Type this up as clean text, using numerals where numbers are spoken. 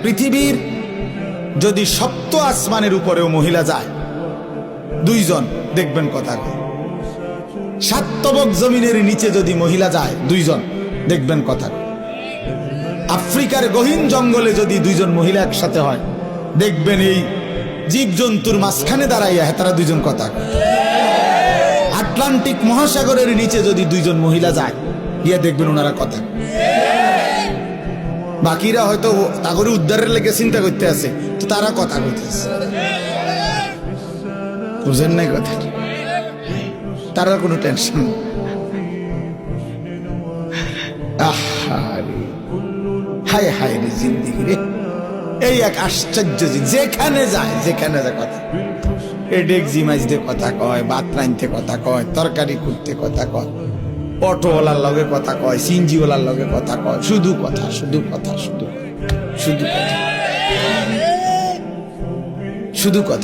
পৃথিবীর যদি সপ্ত আসমানের উপরেও মহিলা যায় দুইজন, দেখবেন কথা কয়। সাত তবক জমিনের নিচে যদি মহিলা যায় দুইজন, দেখবেন কথা কয়। আফ্রিকার গহীন জঙ্গলে যদি দুইজন মহিলা একসাথে হয়, দেখবেন এই জীবজন্তুর মাঝখানে দাঁড়াইয়া তারা দুইজন কথা কয়। আটলান্টিক মহাসাগরের নিচে যদি দুইজন মহিলা যায়, গিয়া দেখবেন ওনারা কথা কয়। বাকিরা হয়তো তাগরে উদ্ধারের লেগে চিন্তা করতে আছে, তো তারা কথা কইতেছে। বুঝেন নাই কথা, তারা কোনো টেনশন। হায় হায় রে জিন্দিগি রে, এই এক আশ্চর্য। যেখানে যায় কথা, ডেকজি মাঝতে কথা কয়, ভাত রাঁধতে কথা কয়, তরকারি করতে কথা কয়, অটোওয়ালার লগে কথা কয়, সিনজিওয়ালার লগে কথা কয়, শুধু কথা, শুধু কথা, শুধু কথা, শুধু কথা, শুধু কথা।